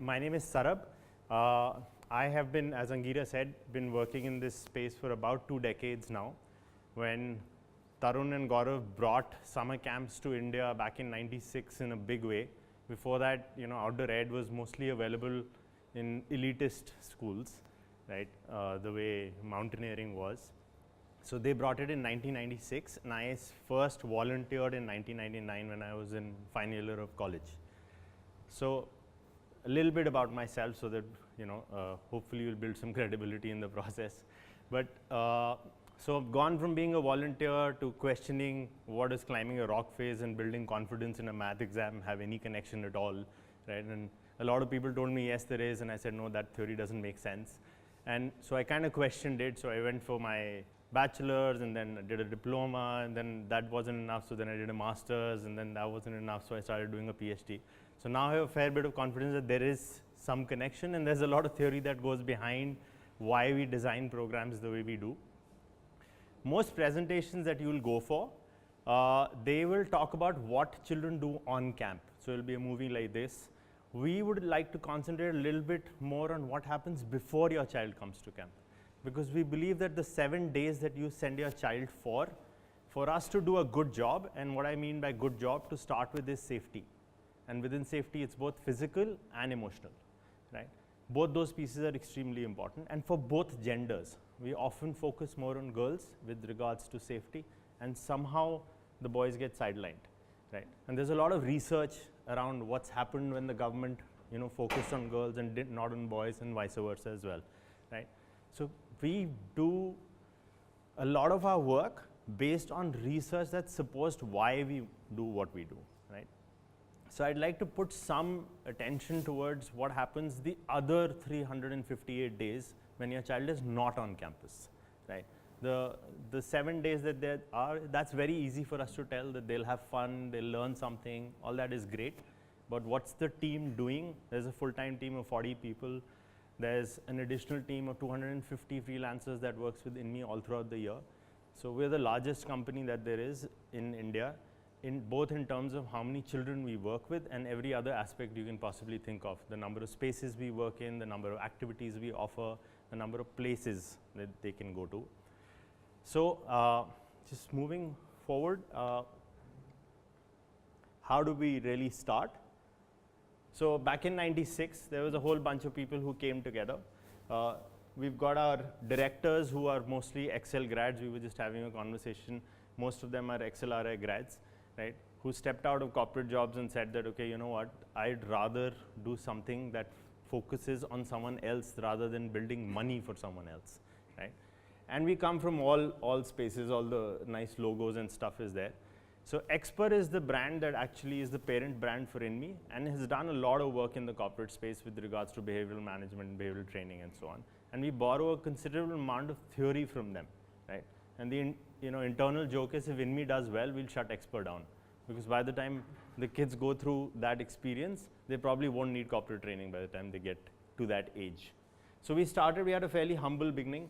my name is Sarab. I have been, as Angira said, been working in this space for about 2 decades now. When Tarun and Gaurav brought summer camps to India back in '96 in a big way. Before that, outdoor ed was mostly available in elitist schools, right? The way mountaineering was. So they brought it in 1996, and I first volunteered in 1999 when I was in final year of college. So a little bit about myself, so that hopefully you'll build some credibility in the process. But so I've gone from being a volunteer to questioning what does climbing a rock face and building confidence in a math exam have any connection at all, right? And a lot of people told me yes there is, and I said no, that theory doesn't make sense. And so I kind of questioned it. So I went for my bachelor's, and then I did a diploma, and then that wasn't enough, so then I did a master's, and then that wasn't enough, so I started doing a PhD. So now I have a fair bit of confidence that there is some connection, and there's a lot of theory that goes behind why we design programs the way we do. Most presentations that you will go for, they will talk about what children do on camp. So it will be a movie like this. We would like to concentrate a little bit more on what happens before your child comes to camp, because we believe that the 7 days that you send your child for us to do a good job, and what I mean by good job to start with is safety. And within safety, it's both physical and emotional, right? Both those pieces are extremely important, and for both genders. We often focus more on girls with regards to safety, and somehow the boys get sidelined, right? And there's a lot of research around what's happened when the government, focused on girls and did not on boys, and vice versa as well, right? So we do a lot of our work based on research that supports why we do what we do, right? So I'd like to put some attention towards what happens the other 358 days when your child is not on campus, right? The 7 days that there are, that's very easy for us to tell, that they'll have fun, they'll learn something, all that is great. But what's the team doing? There's a full-time team of 40 people. There's an additional team of 250 freelancers that works with Inme all throughout the year. So we're the largest company that there is in India, both in terms of how many children we work with and every other aspect you can possibly think of. The number of spaces we work in, the number of activities we offer, the number of places that they can go to. So just moving forward, how do we really start? So back in '96, there was a whole bunch of people who came together. We've got our directors who are mostly Excel grads. We were just having a conversation. Most of them are XLRI grads, right? Who stepped out of corporate jobs and said that, okay, you know what, I'd rather do something that focuses on someone else rather than building money for someone else, right? And we come from all spaces, all the nice logos and stuff is there. So Xper is the brand that actually is the parent brand for Inme, and has done a lot of work in the corporate space with regards to behavioral management, behavioral training, and so on. And we borrow a considerable amount of theory from them, right? And the internal joke is if Inme does well, we'll shut Xper down, because by the time the kids go through that experience, they probably won't need corporate training by the time they get to that age. So we had a fairly humble beginning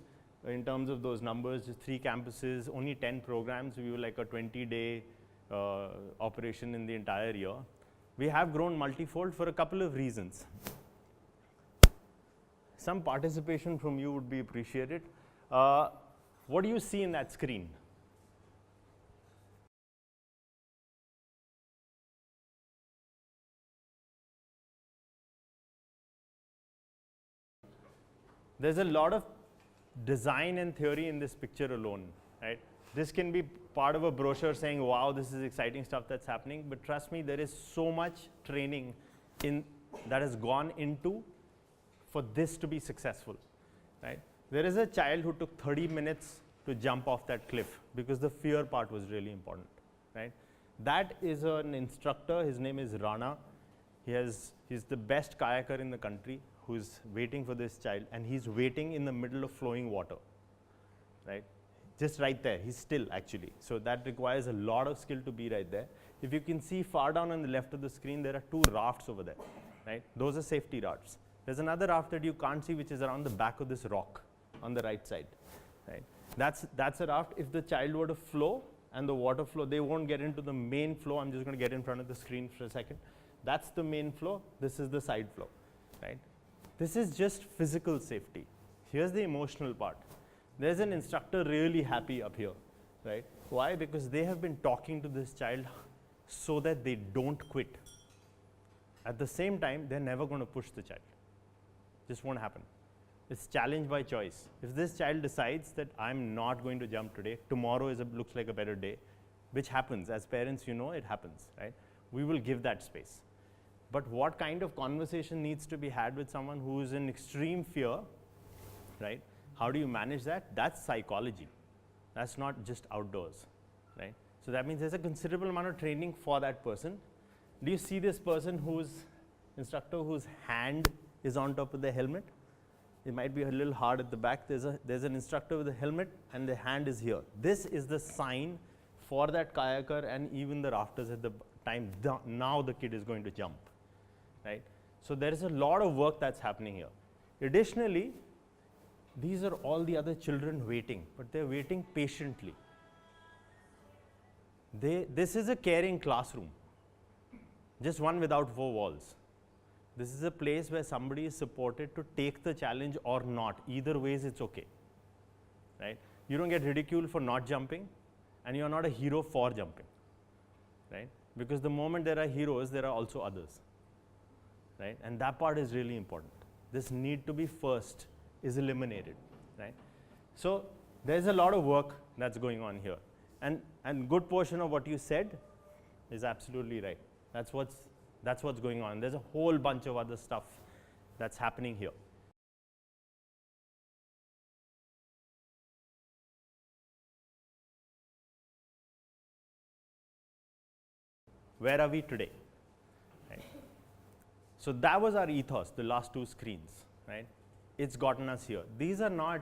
in terms of those numbers, just 3 campuses, only 10 programs. We were like a 20-day operation in the entire year. We have grown multifold for a couple of reasons. Some participation from you would be appreciated. What do you see in that screen? There's a lot of design and theory in this picture alone, right? This can be part of a brochure saying, wow, this is exciting stuff that's happening, but trust me, there is so much training that has gone into for this to be successful, right? There is a child who took 30 minutes to jump off that cliff because the fear part was really important, right? That is an instructor, his name is Rana. He's the best kayaker in the country who's waiting for this child, and he's waiting in the middle of flowing water, right? Just right there, he's still actually. So that requires a lot of skill to be right there. If you can see far down on the left of the screen, there are 2 rafts over there, right? Those are safety rafts. There's another raft that you can't see, which is around the back of this rock on the right side, right? That's a raft. If the child were to flow and the water flow, they won't get into the main flow. I'm just going to get in front of the screen for a second. That's the main flow. This is the side flow, right? This is just physical safety. Here's the emotional part. There's an instructor really happy up here, right? Why? Because they have been talking to this child so that they don't quit. At the same time, they're never going to push the child. Just won't happen. It's challenge by choice. If this child decides that I'm not going to jump today, tomorrow looks like a better day, which happens. As parents, you know it happens, right? We will give that space. But what kind of conversation needs to be had with someone who is in extreme fear, right? How do you manage that? That's psychology. That's not just outdoors, right? So that means there's a considerable amount of training for that person. Do you see this person instructor whose hand is on top of the helmet? It might be a little hard at the back. There's an instructor with a helmet and the hand is here. This is the sign for that kayaker and even the rafters at the time. Now the kid is going to jump, right? So there is a lot of work that's happening here. Additionally, these are all the other children waiting, but they're waiting patiently. This is a caring classroom, just one without 4 walls. This is a place where somebody is supported to take the challenge or not. Either ways, it's okay, right? You don't get ridiculed for not jumping, and you're not a hero for jumping, right? Because the moment there are heroes, there are also others, right? And that part is really important. This need to be first is eliminated, right? So there's a lot of work that's going on here. And good portion of what you said is absolutely right. That's what's going on. There's a whole bunch of other stuff that's happening here. Where are we today? Right. So that was our ethos, the last 2 screens, right? It's gotten us here. These are not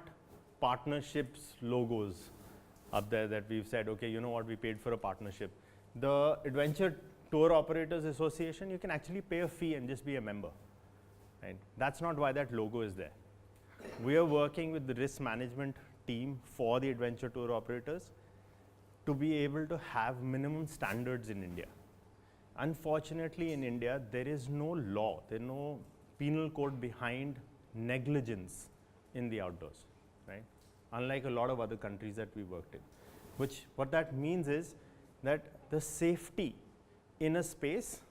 partnerships logos up there that we've said, okay, you know what, we paid for a partnership. The Adventure Tour Operators Association, you can actually pay a fee and just be a member, right? That's not why that logo is there. We are working with the risk management team for the Adventure Tour Operators to be able to have minimum standards in India. Unfortunately, in India, there is no law, there is no penal code behind negligence in the outdoors, right? Unlike a lot of other countries that we worked in. What that means is that the safety in a space,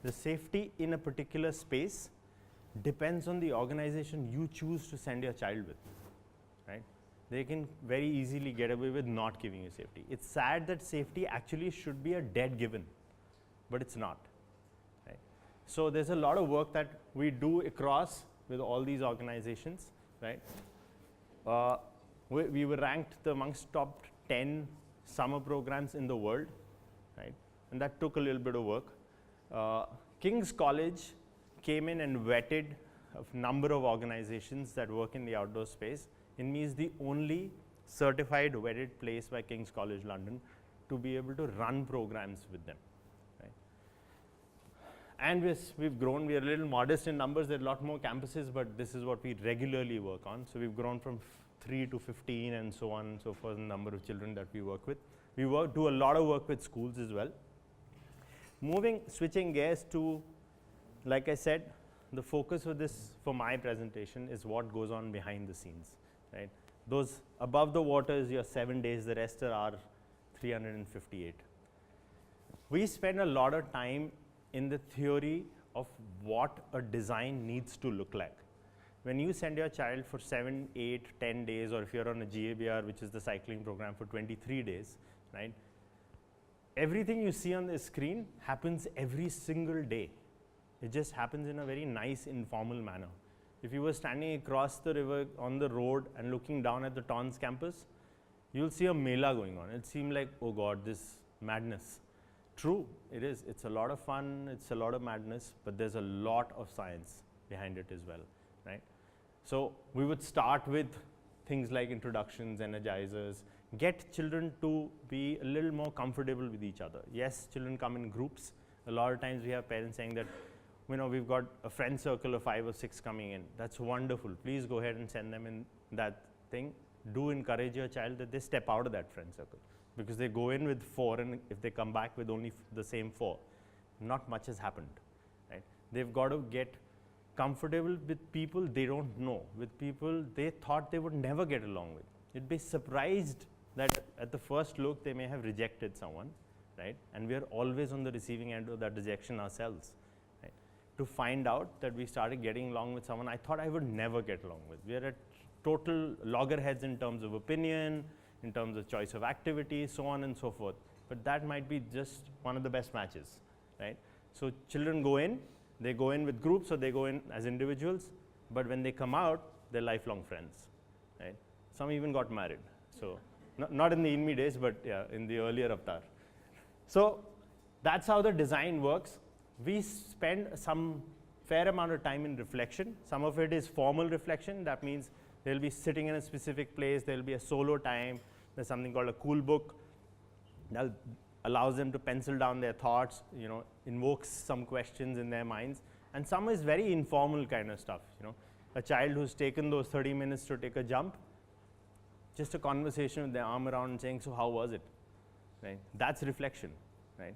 the safety in a particular space depends on the organization you choose to send your child with, right? They can very easily get away with not giving you safety. It's sad that safety actually should be a dead given, but it's not, right? So there's a lot of work that we do across with all these organizations, right? We were ranked amongst top 10 summer programs in the world, right? And that took a little bit of work. King's College came in and vetted a number of organizations that work in the outdoor space. Inme is the only certified vetted place by King's College London to be able to run programs with them, right? And we've grown. We are a little modest in numbers. There are a lot more campuses, but this is what we regularly work on. So we've grown from 3 to 15 and so on and so forth, the number of children that we work with. We do a lot of work with schools as well. Switching gears to, like I said, the focus for my presentation is what goes on behind the scenes, right? Those above the water is your 7 days, the rest are 358. We spend a lot of time in the theory of what a design needs to look like. When you send your child for 7, 8, 10 days, or if you're on a GABR, which is the cycling program, for 23 days, right? Everything you see on the screen happens every single day. It just happens in a very nice, informal manner. If you were standing across the river on the road and looking down at the Tons campus, you'll see a mela going on. It seemed like, oh God, this madness. True, it is. It's a lot of fun, it's a lot of madness, but there's a lot of science behind it as well, right? So we would start with things like introductions, energizers, get children to be a little more comfortable with each other. Yes, children come in groups. A lot of times we have parents saying that, you know, we've got a friend circle of 5 or 6 coming in. That's wonderful. Please go ahead and send them in that thing. Do encourage your child that they step out of that friend circle, because they go in with 4, and if they come back with only the same 4, not much has happened, right? They've got to get comfortable with people they don't know, with people they thought they would never get along with. You'd be surprised that at the first look they may have rejected someone, right? And we are always on the receiving end of that rejection ourselves, right? To find out that we started getting along with someone I thought I would never get along with. We are at total loggerheads in terms of opinion, in terms of choice of activity, so on and so forth. But that might be just one of the best matches, right? So children go in, they go in with groups or they go in as individuals, but when they come out, they're lifelong friends, right? Some even got married. So not in the Inme days, but yeah, in the earlier avatar. So that's how the design works. We spend some fair amount of time in reflection. Some of it is formal reflection. That means they'll be sitting in a specific place. There'll be a solo time. There's something called a cool book that allows them to pencil down their thoughts, you know, invokes some questions in their minds. And some is very informal kind of stuff, you know. A child who's taken those 30 minutes to take a jump, just a conversation with their arm around and saying, so how was it, right? That's reflection, right?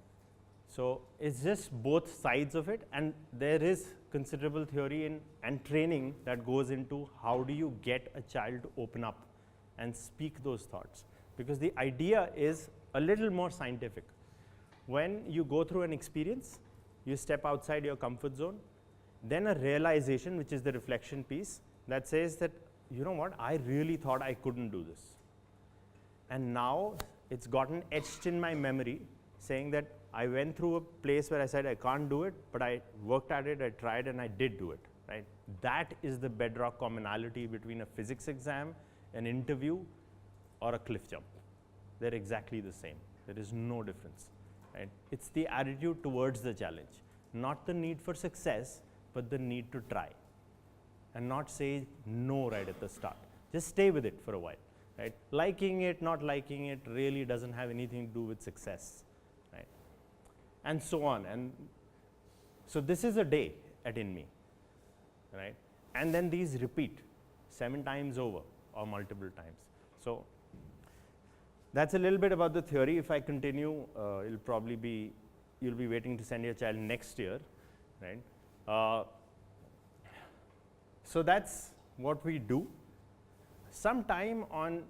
So it's just both sides of it, and there is considerable theory and training that goes into how do you get a child to open up and speak those thoughts. Because the idea is a little more scientific. When you go through an experience, you step outside your comfort zone, then a realization, which is the reflection piece, that says that, you know what, I really thought I couldn't do this. And now it's gotten etched in my memory, saying that I went through a place where I said I can't do it, but I worked at it, I tried, and I did do it, right? That is the bedrock commonality between a physics exam, an interview, or a cliff jump. They're exactly the same. There is no difference, right? It's the attitude towards the challenge, not the need for success, but the need to try, and not say no right at the start. Just stay with it for a while, right? Liking it, not liking it really doesn't have anything to do with success, right? And so on. And so this is a day at Inme, right? And then these repeat 7 times over or multiple times. So that's a little bit about the theory. If I continue, it'll probably be, you'll be waiting to send your child next year, right? So that's what we do. Some time on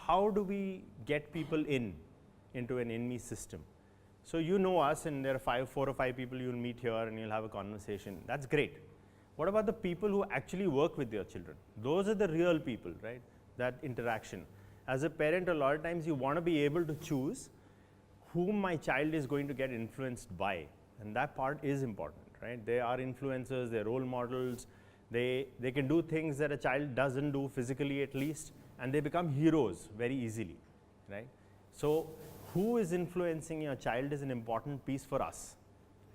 how do we get people into an Inme system. So you know us, and there are 4 or 5 people you'll meet here and you'll have a conversation. That's great. What about the people who actually work with your children? Those are the real people, right? That interaction. As a parent, a lot of times you want to be able to choose whom my child is going to get influenced by. And that part is important, right? They are influencers, they're role models. They can do things that a child doesn't do physically at least, and they become heroes very easily, right? So who is influencing your child is an important piece for us,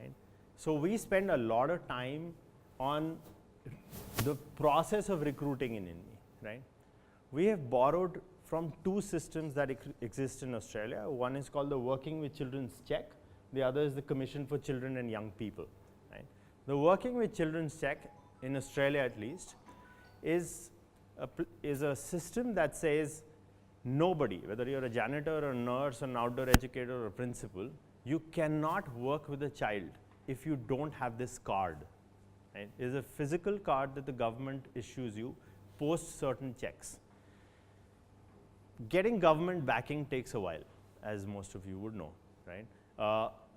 right? So we spend a lot of time on the process of recruiting in Inme, right? We have borrowed from 2 systems that exist in Australia. One is called the Working with Children's Check. The other is the Commission for Children and Young People, right? The Working with Children's Check, in Australia at least, is a system that says nobody, whether you're a janitor or a nurse or an outdoor educator or a principal, you cannot work with a child if you don't have this card, right? It is a physical card that the government issues you post certain checks. Getting government backing takes a while, as most of you would know, right?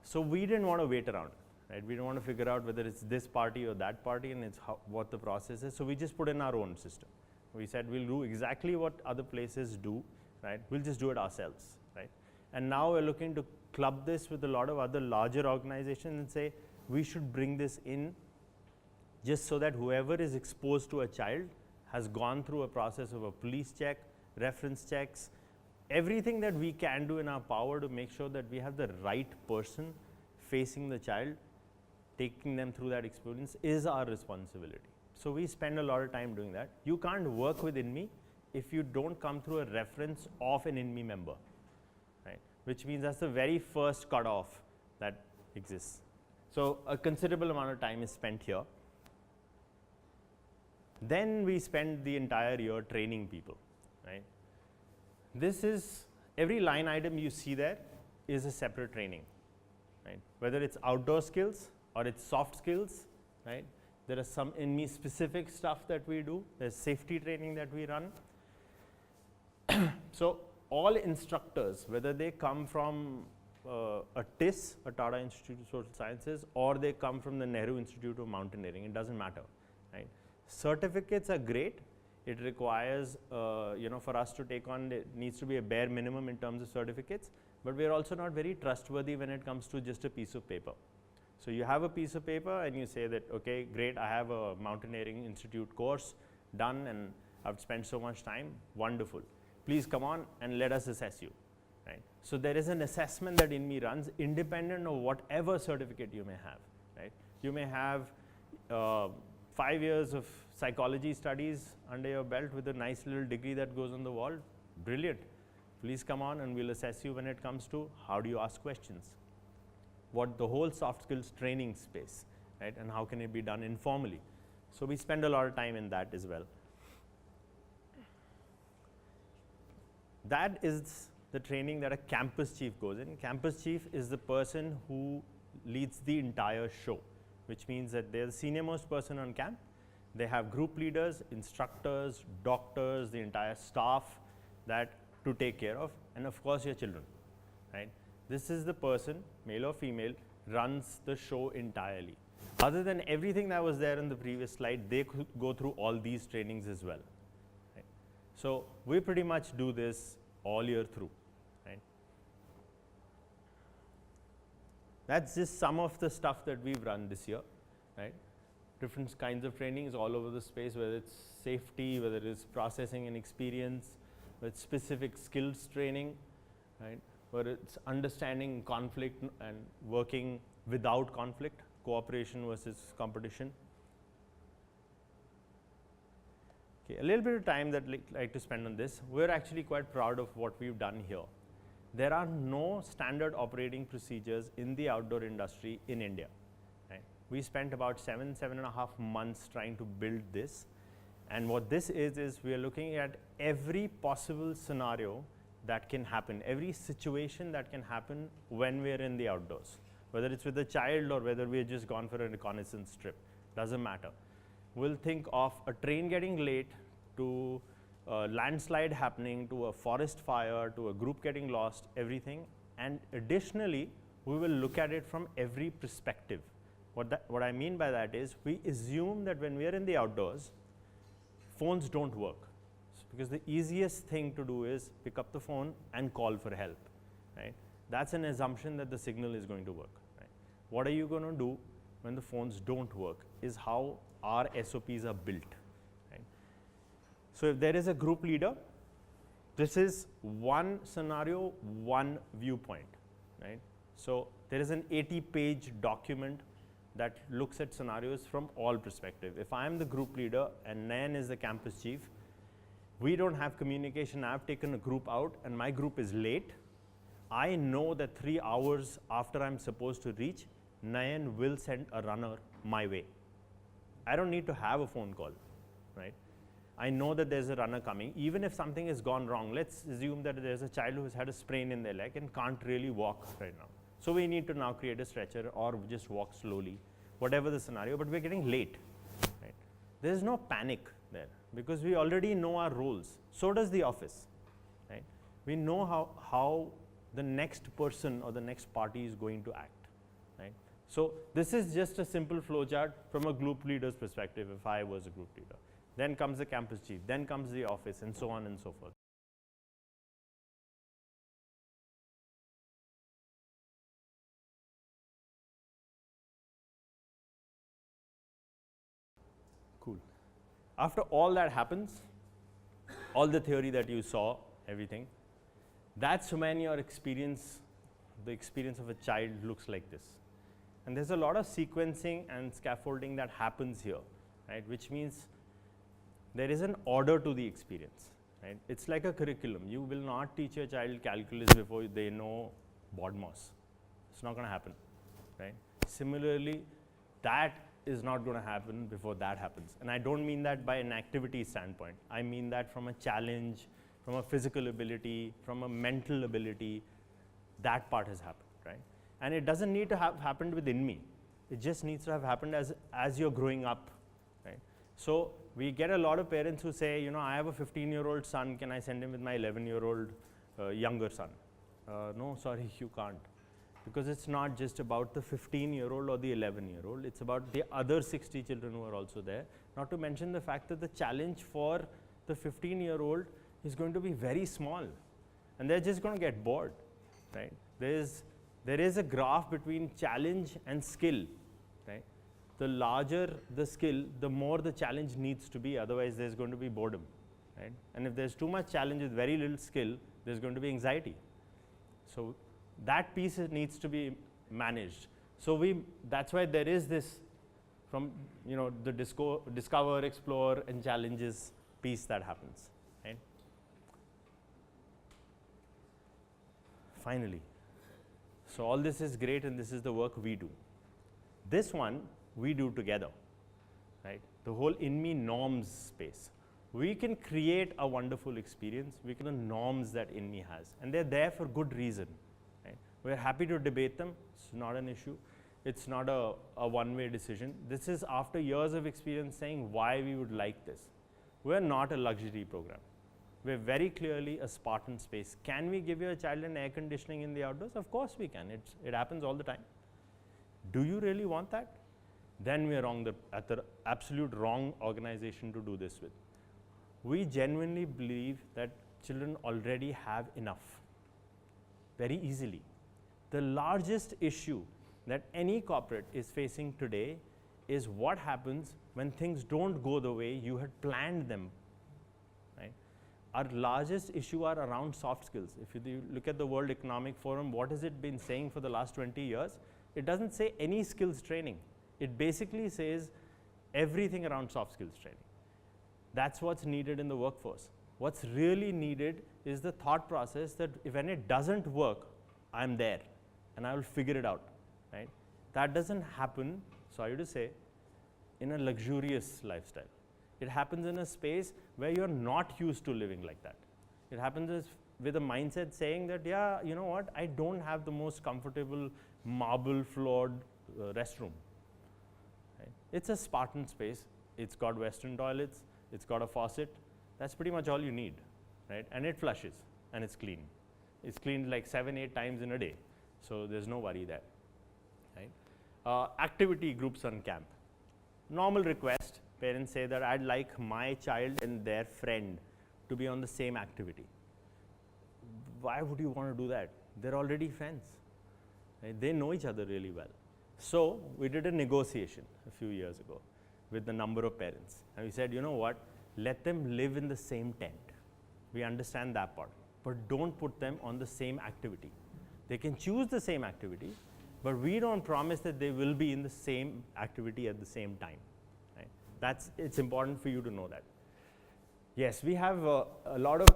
So we didn't want to wait around, right? We don't want to figure out whether it's this party or that party and it's what the process is. So we just put in our own system. We said we'll do exactly what other places do, right? We'll just do it ourselves, right? And now we're looking to club this with a lot of other larger organizations and say we should bring this in just so that whoever is exposed to a child has gone through a process of a police check, reference checks, everything that we can do in our power to make sure that we have the right person facing the child, taking them through that experience is our responsibility. So we spend a lot of time doing that. You can't work with Inme if you don't come through a reference of an Inme member, right? Which means that's the very first cutoff that exists. So a considerable amount of time is spent here. Then we spend the entire year training people, right? This is, every line item you see there is a separate training, right? Whether it's outdoor skills, or it's soft skills, right? There is some Inme specific stuff that we do. There's safety training that we run. So all instructors, whether they come from a TIS, a Tata Institute of Social Sciences, or they come from the Nehru Institute of Mountaineering, it doesn't matter, right? Certificates are great. It requires, for us to take on, it needs to be a bare minimum in terms of certificates, but we're also not very trustworthy when it comes to just a piece of paper. So you have a piece of paper and you say that, okay, great, I have a Mountaineering Institute course done and I've spent so much time, wonderful. Please come on and let us assess you, right? So there is an assessment that Inme runs independent of whatever certificate you may have, right? You may have 5 years of psychology studies under your belt with a nice little degree that goes on the wall, brilliant. Please come on and we'll assess you when it comes to how do you ask questions, what the whole soft skills training space, right, and how can it be done informally. So we spend a lot of time in that as well. That is the training that a campus chief goes in. Campus chief is the person who leads the entire show, which means that they're the senior most person on camp. They have group leaders, instructors, doctors, the entire staff that to take care of, and of course your children, right? This is the person, male or female, runs the show entirely. Other than everything that was there in the previous slide, they could go through all these trainings as well, right? So we pretty much do this all year through, right? That's just some of the stuff that we've run this year, right? Different kinds of trainings all over the space, whether it's safety, whether it's processing and experience, with specific skills training, right? Whether it's understanding conflict and working without conflict, cooperation versus competition. Okay, a little bit of time that I'd like to spend on this. We're actually quite proud of what we've done here. There are no standard operating procedures in the outdoor industry in India, right? We spent about 7.5 months trying to build this. And what this is we are looking at every possible scenario that can happen, every situation that can happen when we are in the outdoors, whether it's with a child or whether we have just gone for a reconnaissance trip, doesn't matter. We'll think of a train getting late, to a landslide happening, to a forest fire, to a group getting lost, everything. And additionally, we will look at it from every perspective. What I mean by that is, we assume that when we are in the outdoors, phones don't work, because the easiest thing to do is pick up the phone and call for help, right? That's an assumption that the signal is going to work, right? What are you going to do when the phones don't work is how our SOPs are built, right? So if there is a group leader, this is one scenario, one viewpoint, right? So there is an 80-page document that looks at scenarios from all perspectives. If I am the group leader and Nayan is the campus chief, we don't have communication. I've taken a group out and my group is late. I know that 3 hours after I'm supposed to reach, Nayan will send a runner my way. I don't need to have a phone call, right? I know that there's a runner coming. Even if something has gone wrong, let's assume that there's a child who has had a sprain in their leg and can't really walk right now. So we need to now create a stretcher or just walk slowly, whatever the scenario, but we're getting late, right? There's no panic there because we already know our roles. So does the office, right? We know how the next person or the next party is going to act, right? So this is just a simple flowchart from a group leader's perspective if I was a group leader. Then comes the campus chief, then comes the office, and so on and so forth. Cool. After all that happens, all the theory that you saw, everything, that's when your experience, the experience of a child looks like this. And there's a lot of sequencing and scaffolding that happens here, right? Which means there is an order to the experience, right? It's like a curriculum. You will not teach your child calculus before they know BODMAS. It's not going to happen, right? Similarly, that is not going to happen before that happens. And I don't mean that by an activity standpoint. I mean that from a challenge, from a physical ability, from a mental ability, that part has happened, right? And it doesn't need to have happened with Inme. It just needs to have happened as you're growing up, right? So we get a lot of parents who say, you know, I have a 15-year-old son, can I send him with my 11-year-old younger son? No, sorry, you can't. Because it's not just about the 15-year-old or the 11-year-old, it's about the other 60 children who are also there. Not to mention the fact that the challenge for the 15-year-old is going to be very small, and they're just going to get bored, right? There is a graph between challenge and skill, right? The larger the skill, the more the challenge needs to be, otherwise there's going to be boredom, right? And if there's too much challenge with very little skill, there's going to be anxiety. So that piece needs to be managed. So that's why there is this, from, you know, the discover, explore, and challenges piece that happens, right? Finally, so all this is great, and this is the work we do. This one we do together, right? The whole Inme norms space. We can create a wonderful experience. We can the norms that Inme has, and they're there for good reason, right? We're happy to debate them. It's not an issue. It's not a one-way decision. This is after years of experience saying why we would like this. We're not a luxury program. We're very clearly a Spartan space. Can we give your child an air conditioning in the outdoors? Of course we can. It happens all the time. Do you really want that? Then we're at the absolute wrong organization to do this with. We genuinely believe that children already have enough, very easily. The largest issue that any corporate is facing today is what happens when things don't go the way you had planned them, right? Our largest issue are around soft skills. If you look at the World Economic Forum, what has it been saying for the last 20 years? It doesn't say any skills training. It basically says everything around soft skills training. That's what's needed in the workforce. What's really needed is the thought process that when it doesn't work, I'm there and I will figure it out, right? That doesn't happen, sorry to say, in a luxurious lifestyle. It happens in a space where you're not used to living like that. It happens with a mindset saying that, yeah, you know what, I don't have the most comfortable marble floored restroom. Right? It's a Spartan space. It's got Western toilets. It's got a faucet. That's pretty much all you need, right? And it flushes, and it's clean. It's cleaned like 7-8 times in a day, so there's no worry there, right? Activity groups on camp. Normal request, parents say that I'd like my child and their friend to be on the same activity. Why would you want to do that? They're already friends, right? They know each other really well. So we did a negotiation a few years ago with the number of parents. And we said, you know what, let them live in the same tent. We understand that part, but don't put them on the same activity. They can choose the same activity, but we don't promise that they will be in the same activity at the same time. Right? It's important for you to know that. Yes, we have a lot of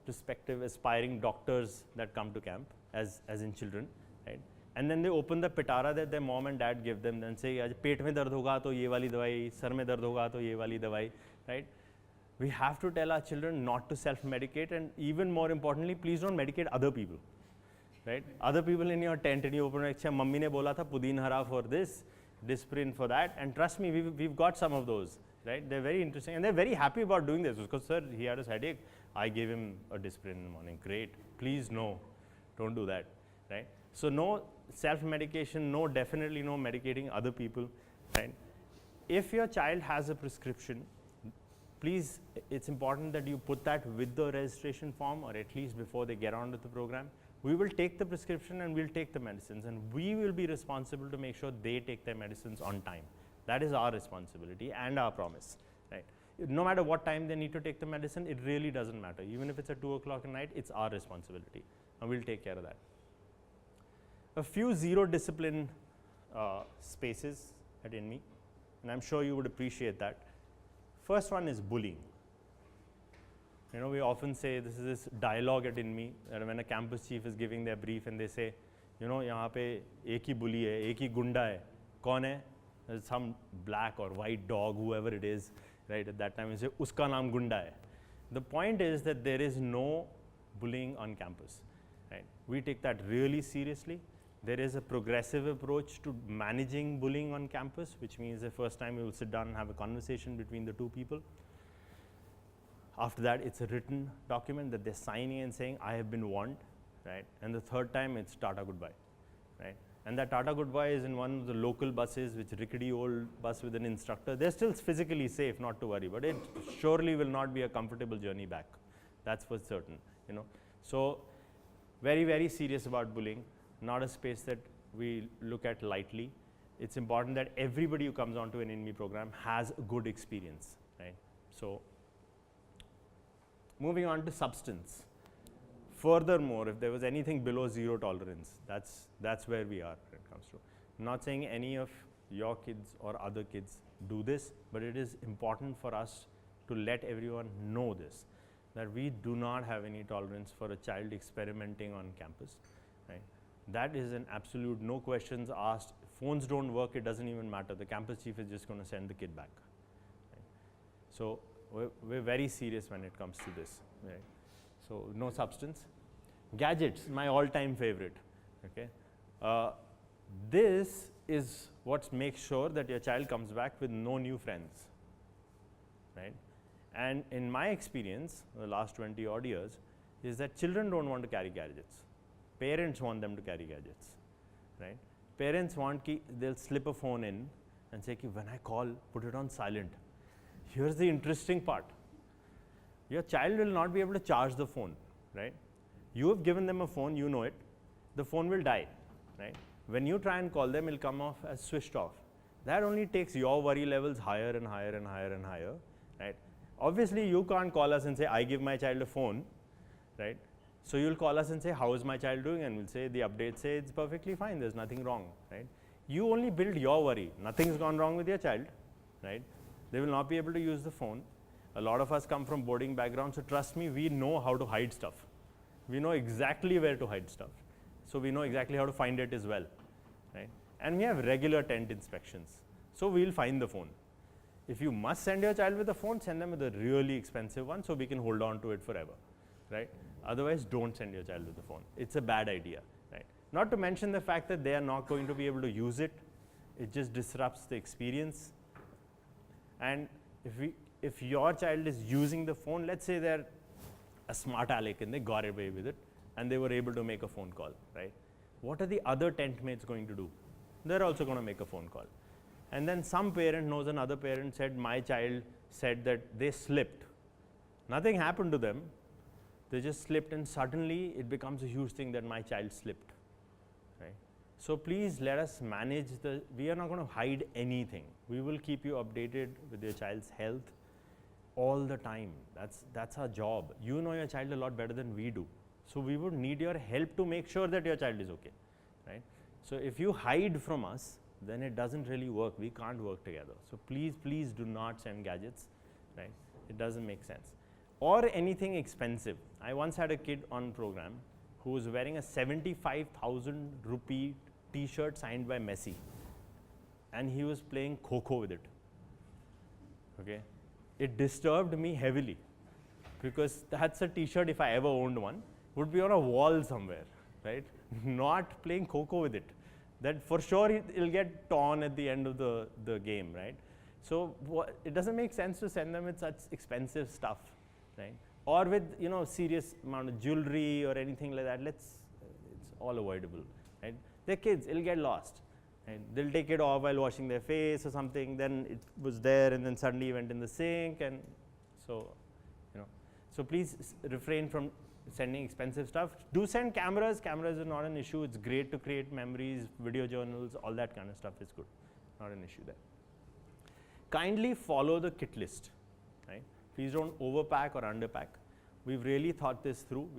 prospective aspiring doctors that come to camp as in children, right? And then they open the pitara that their mom and dad give them and say, पेट में दर्द होगा तो ये वाली दवाई, sir में दर्द होगा तो ये वाली दवाई, right? We have to tell our children not to self-medicate, and even more importantly, please don't medicate other people, right? Other people in your tent, and you open it, mummy ne bola tha pudin hara for this, disprin for that, and trust me, we've got some of those, right? They're very interesting, and they're very happy about doing this, because sir, he had a headache, I gave him a disprin in the morning, great, please no, don't do that, right? So no self-medication, no, definitely no medicating other people, right? If your child has a prescription, please, it's important that you put that with the registration form, or at least before they get onto the program. We will take the prescription and we'll take the medicines, and we will be responsible to make sure they take their medicines on time. That is our responsibility and our promise, right? No matter what time they need to take the medicine, it really doesn't matter. Even if it's at 2 o'clock at night, it's our responsibility, and we'll take care of that. A few zero discipline spaces at Inme, and I'm sure you would appreciate that. First one is bullying. You know, we often say this is this dialogue at Inme, when a campus chief is giving their brief and they say, you know, यहाँ पे एक ही bully है, एक ही गुंडा है, कौन है? Some black or white dog, whoever it is, right? At that time, we say, उसका नाम गुंडा है. The point is that there is no bullying on campus, right? We take that really seriously. There is a progressive approach to managing bullying on campus, which means the first time you will sit down and have a conversation between the two people. After that, it's a written document that they're signing and saying, I have been warned, right? And the third time, it's Tata goodbye, right? And that Tata goodbye is in one of the local buses, which rickety old bus with an instructor. They're still physically safe, not to worry, but it surely will not be a comfortable journey back. That's for certain, you know. So very, very serious about bullying, not a space that we look at lightly. It's important that everybody who comes onto an Inme program has a good experience, right? So moving on to substance. Furthermore, if there was anything below zero tolerance, that's where we are when it comes to. I'm not saying any of your kids or other kids do this, but it is important for us to let everyone know this, that we do not have any tolerance for a child experimenting on campus, right? That is an absolute no questions asked. Phones don't work, it doesn't even matter. The campus chief is just going to send the kid back. Right? So we're very serious when it comes to this, right? So no substance. Gadgets, my all-time favorite, okay? This is what makes sure that your child comes back with no new friends, right? And in my experience, the last 20 odd years, is that children don't want to carry gadgets. Parents want them to carry gadgets, right? Parents want, they'll slip a phone in and say, when I call, put it on silent. Here's the interesting part. Your child will not be able to charge the phone, right? You have given them a phone, you know it. The phone will die, right? When you try and call them, it'll come off as switched off. That only takes your worry levels higher and higher and higher and higher, right? Obviously, you can't call us and say, I give my child a phone, right? So you'll call us and say, how is my child doing? And we'll say, the updates say it's perfectly fine, there's nothing wrong, right? You only build your worry. Nothing's gone wrong with your child, right? They will not be able to use the phone. A lot of us come from boarding backgrounds, so trust me, we know how to hide stuff. We know exactly where to hide stuff. So we know exactly how to find it as well, right? And we have regular tent inspections. So we'll find the phone. If you must send your child with a phone, send them with a really expensive one so we can hold on to it forever, right? Otherwise, don't send your child with a phone. It's a bad idea, right? Not to mention the fact that they are not going to be able to use it. It just disrupts the experience. And if your child is using the phone, let's say they're a smart aleck and they got away with it and they were able to make a phone call, right? What are the other tent mates going to do? They're also going to make a phone call. And then some parent knows another parent said, my child said that they slipped. Nothing happened to them. They just slipped and suddenly it becomes a huge thing that my child slipped, right? So please let us manage we are not going to hide anything. We will keep you updated with your child's health all the time. That's our job. You know your child a lot better than we do. So we would need your help to make sure that your child is okay, right? So if you hide from us, then it doesn't really work. We can't work together. So please, please do not send gadgets, right? It doesn't make sense. Or anything expensive. I once had a kid on program who was wearing a 75,000 rupee t-shirt signed by Messi. And he was playing Kho-Kho with it, okay? It disturbed me heavily because that's a t-shirt, if I ever owned one, would be on a wall somewhere, right? Not playing Kho-Kho with it. That for sure it'll get torn at the end of the game, right? So it doesn't make sense to send them with such expensive stuff, right? Or with, you know, serious amount of jewelry or anything like that. It's all avoidable, right? They're kids, it'll get lost. Right? They'll take it off while washing their face or something, then it was there and then suddenly went in the sink, and so, you know. So please refrain from sending expensive stuff. Do send cameras. Cameras are not an issue. It's great to create memories, video journals, all that kind of stuff is good. Not an issue there. Kindly follow the kit list, right? Please don't overpack or underpack. We've really thought this through.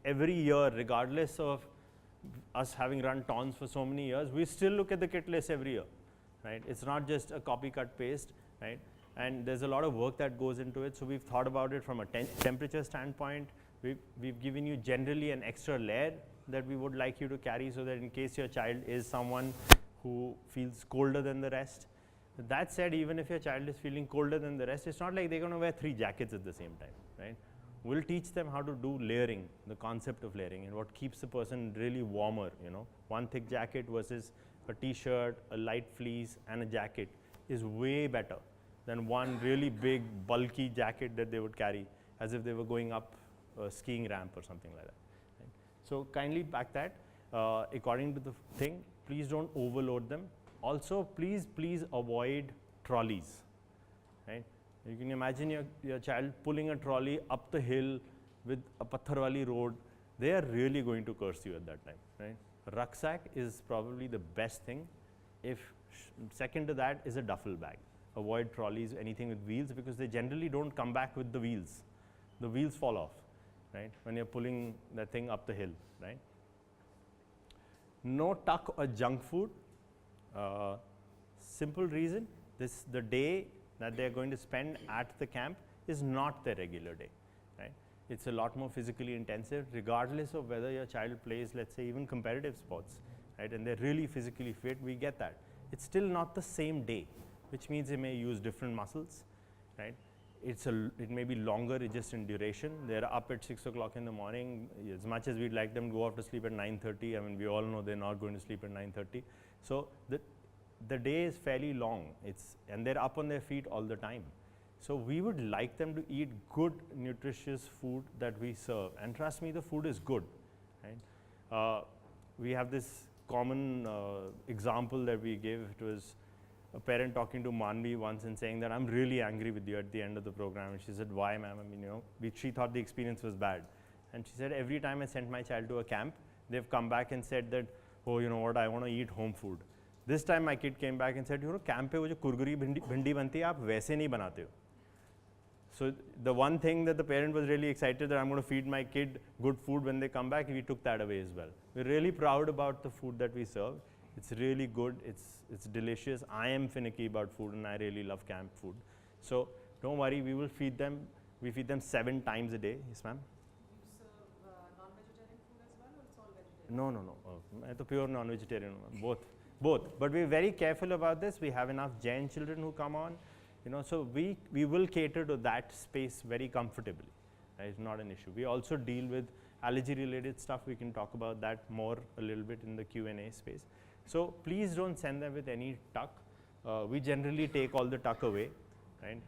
Every year, regardless of us having run tons for so many years, we still look at the kit list every year, right? It's not just a copy, cut, paste, right? And there's a lot of work that goes into it. So we've thought about it from a temperature standpoint. We've given you generally an extra layer that we would like you to carry so that in case your child is someone who feels colder than the rest. That said, even if your child is feeling colder than the rest, it's not like they're going to wear 3 jackets at the same time, right? We'll teach them how to do layering, the concept of layering, and what keeps the person really warmer, you know. One thick jacket versus a t-shirt, a light fleece, and a jacket is way better than one really big, bulky jacket that they would carry as if they were going up a skiing ramp or something like that. Right? So kindly pack that according to the thing. Please don't overload them. Also, please avoid trolleys. Right? You can imagine your child pulling a trolley up the hill with a patharwali road. They are really going to curse you at that time. Right? A rucksack is probably the best thing. Second to that is a duffel bag. Avoid trolleys, anything with wheels, because they generally don't come back with the wheels. The wheels fall off, right, when you're pulling that thing up the hill, right? No tuck or junk food. Simple reason, the day that they're going to spend at the camp is not their regular day, right? It's a lot more physically intensive, regardless of whether your child plays, let's say, even competitive sports, right? And they're really physically fit, we get that. It's still not the same day, which means they may use different muscles, right? It may be longer just in duration. They're up at 6 o'clock in the morning. As much as we'd like them to go off to sleep at 9:30, I mean, we all know they're not going to sleep at 9:30. So the day is fairly long, and they're up on their feet all the time. So we would like them to eat good, nutritious food that we serve. And trust me, the food is good, right? We have this common example that we give. It was a parent talking to Manvi once and saying that I'm really angry with you at the end of the program. And she said, why, ma'am? I mean, you know, she thought the experience was bad. And she said, every time I sent my child to a camp, they've come back and said that, oh, you know what, I want to eat home food. This time my kid came back and said, you know, camp pe wo jo kurguri bhindi banti hai, aap वैसे नहीं बनाते हो. So the one thing that the parent was really excited that I'm going to feed my kid good food when they come back, we took that away as well. We're really proud about the food that we serve. It's really good, it's delicious. I am finicky about food and I really love camp food. So don't worry, we will feed them. We feed them 7 times a day. Yes, ma'am? You serve non-vegetarian food as well, or it's all vegetarian? No. I'm pure non-vegetarian. Both. But we're very careful about this. We have enough Jain children who come on. You know, so we will cater to that space very comfortably. Right? It's not an issue. We also deal with allergy-related stuff. We can talk about that more a little bit in the Q&A space. So please don't send them with any tuck. We generally take all the tuck away, right?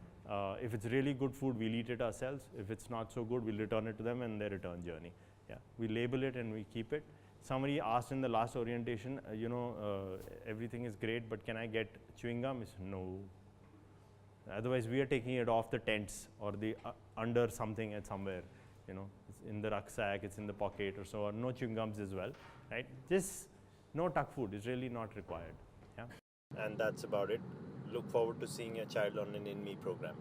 If it's really good food, we'll eat it ourselves. If it's not so good, we'll return it to them and their return journey. Yeah, we label it and we keep it. Somebody asked in the last orientation, everything is great, but can I get chewing gum? It's no. Otherwise, we are taking it off the tents or the under something at somewhere. You know, it's in the rucksack, it's in the pocket or so on. No chewing gums as well, right? Just no tuck food is really not required. Yeah. And that's about it. Look forward to seeing your child on an Inme program.